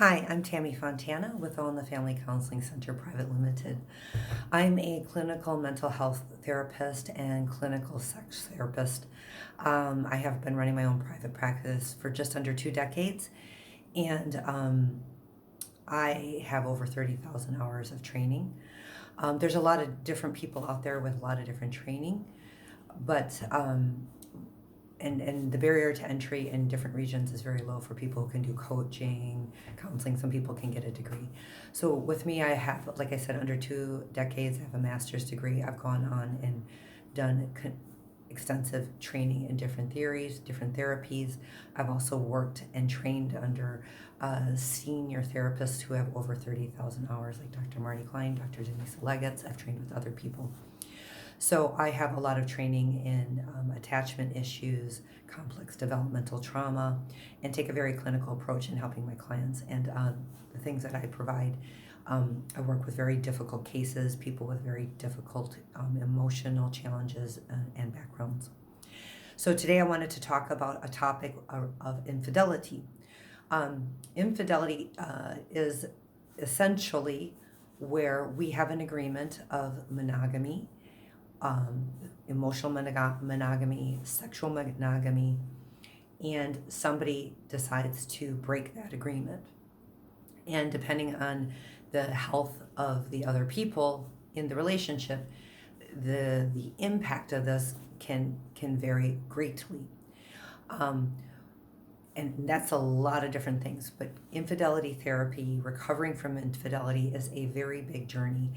Hi, I'm Tammy Fontana with the Family Counseling Center Private Limited. I'm a clinical mental health therapist and clinical sex therapist. I have been running my own private practice for just under 2 decades, and I have over 30,000 hours of training. There's a lot of different people out there with a lot of different training, but and the barrier to entry in different regions is very low for people who can do coaching, counseling. Some people can get a degree. So with me, I have, like I said, under 2 decades. I have a master's degree. I've gone on and done extensive training in different theories, different therapies. I've also worked and trained under senior therapists who have over 30,000 hours, like Dr. Marty Klein, Dr. Denise Leggett. I've trained with other people. So I have a lot of training in attachment issues, complex developmental trauma, and take a very clinical approach in helping my clients. And the things that I provide, I work with very difficult cases, people with very difficult emotional challenges and backgrounds. So today I wanted to talk about a topic of infidelity. Infidelity is essentially where we have an agreement of monogamy, emotional monogamy, sexual monogamy, and somebody decides to break that agreement. And depending on the health of the other people in the relationship, the impact of this can vary greatly. And that's a lot of different things, but infidelity therapy, recovering from infidelity, is a very big journey.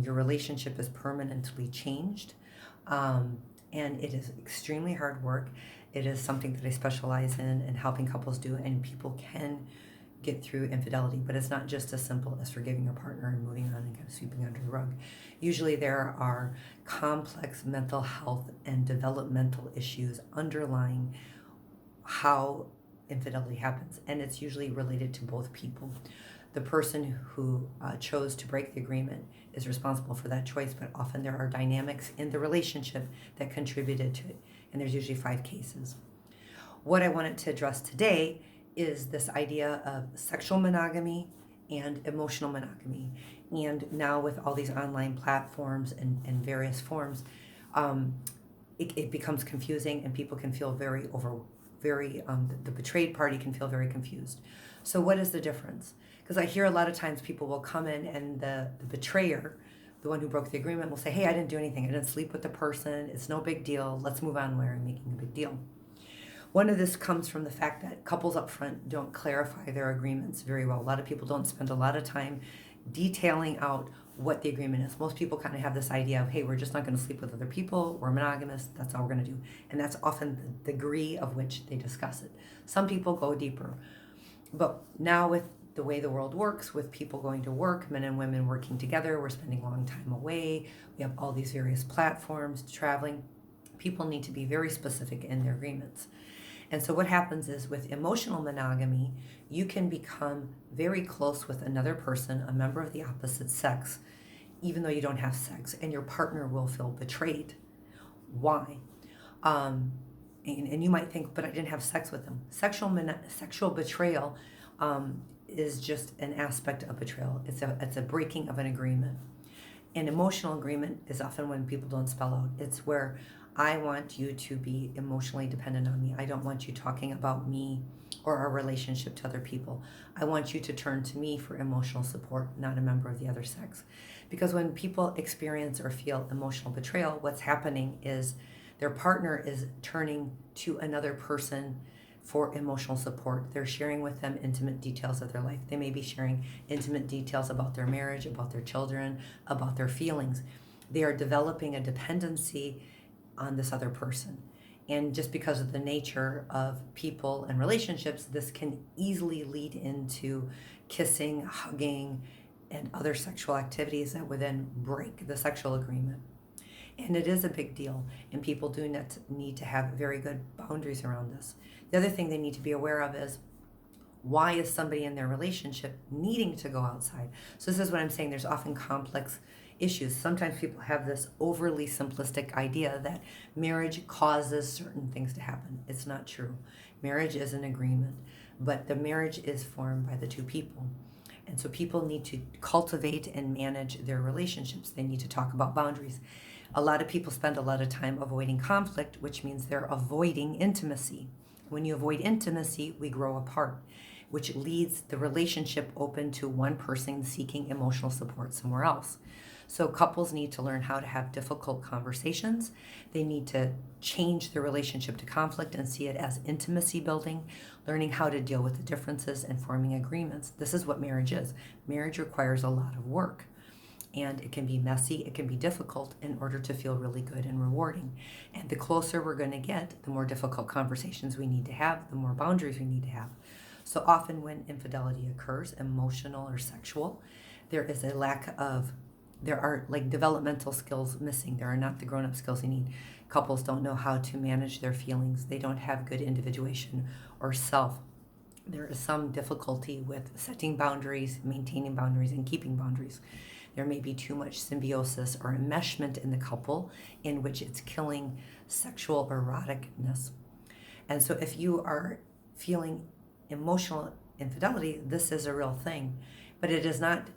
Your relationship is permanently changed, and it is extremely hard work. It is something that I specialize in and helping couples do, and people can get through infidelity, but it's not just as simple as forgiving your partner and moving on and kind of sweeping under the rug. Usually there are complex mental health and developmental issues underlying how infidelity happens, and it's usually related to both people. The person who chose to break the agreement is responsible for that choice, but often there are dynamics in the relationship that contributed to it, and there's usually 5 cases. What I wanted to address today is this idea of sexual monogamy and emotional monogamy. And now with all these online platforms and various forms, it becomes confusing, and people can feel the betrayed party can feel very confused. So what is the difference? Because I hear a lot of times people will come in and the betrayer, the one who broke the agreement, will say, hey, I didn't do anything. I didn't sleep with the person. It's no big deal. Let's move on. Why are we making a big deal? One of this comes from the fact that couples up front don't clarify their agreements very well. A lot of people don't spend a lot of time detailing out what the agreement is. Most people kind of have this idea of, hey, we're just not going to sleep with other people. We're monogamous. That's all we're going to do. And that's often the degree of which they discuss it. Some people go deeper. But now with the way the world works, with people going to work, men and women working together, we're spending a long time away. We have all these various platforms, traveling. People need to be very specific in their agreements. And so what happens is with emotional monogamy, you can become very close with another person, a member of the opposite sex, even though you don't have sex, and your partner will feel betrayed. Why? And you might think, but I didn't have sex with them. Sexual betrayal is just an aspect of betrayal. It's a breaking of an agreement. An emotional agreement is often when people don't spell out. It's where I want you to be emotionally dependent on me. I don't want you talking about me or our relationship to other people. I want you to turn to me for emotional support, not a member of the other sex. Because when people experience or feel emotional betrayal, what's happening is their partner is turning to another person for emotional support. They're sharing with them intimate details of their life. They may be sharing intimate details about their marriage, about their children, about their feelings. They are developing a dependency on this other person. And just because of the nature of people and relationships, this can easily lead into kissing, hugging, and other sexual activities that would then break the sexual agreement. And it is a big deal, and people do need to have very good boundaries around this. The other thing they need to be aware of is, why is somebody in their relationship needing to go outside? So this is what I'm saying. There's often complex issues. Sometimes people have this overly simplistic idea that marriage causes certain things to happen. It's not true. Marriage is an agreement, but the marriage is formed by the two people. And so people need to cultivate and manage their relationships. They need to talk about boundaries. A lot of people spend a lot of time avoiding conflict, which means they're avoiding intimacy. When you avoid intimacy, we grow apart, which leads the relationship open to one person seeking emotional support somewhere else. So couples need to learn how to have difficult conversations. They need to change their relationship to conflict and see it as intimacy building, learning how to deal with the differences and forming agreements. This is what marriage is. Marriage requires a lot of work, and it can be messy, it can be difficult in order to feel really good and rewarding. And the closer we're going to get, the more difficult conversations we need to have, the more boundaries we need to have. So often when infidelity occurs, emotional or sexual, there is a lack of, there are like developmental skills missing. There are not the grown-up skills you need. Couples don't know how to manage their feelings. They don't have good individuation or self. There is some difficulty with setting boundaries, maintaining boundaries, and keeping boundaries. There may be too much symbiosis or enmeshment in the couple in which it's killing sexual eroticness. And so if you are feeling emotional infidelity, this is a real thing, but it is not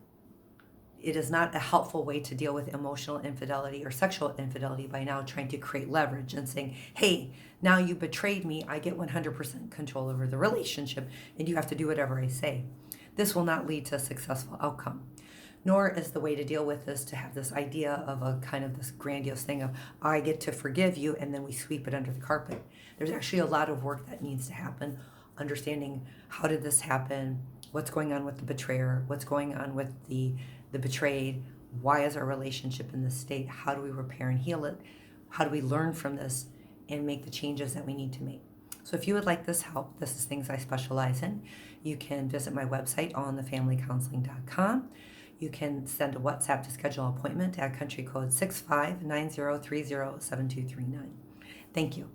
a helpful way to deal with emotional infidelity or sexual infidelity by now trying to create leverage and saying, hey, now you betrayed me, I get 100% control over the relationship and you have to do whatever I say. This will not lead to a successful outcome. Nor is the way to deal with this to have this idea of a kind of this grandiose thing of, I get to forgive you, and then we sweep it under the carpet. There's actually a lot of work that needs to happen, understanding how did this happen, what's going on with the betrayer, what's going on with the betrayed, why is our relationship in this state, how do we repair and heal it, how do we learn from this and make the changes that we need to make. So if you would like this help, this is things I specialize in, you can visit my website on thefamilycounseling.com. You can send a WhatsApp to schedule an appointment at country code 6590307239. Thank you.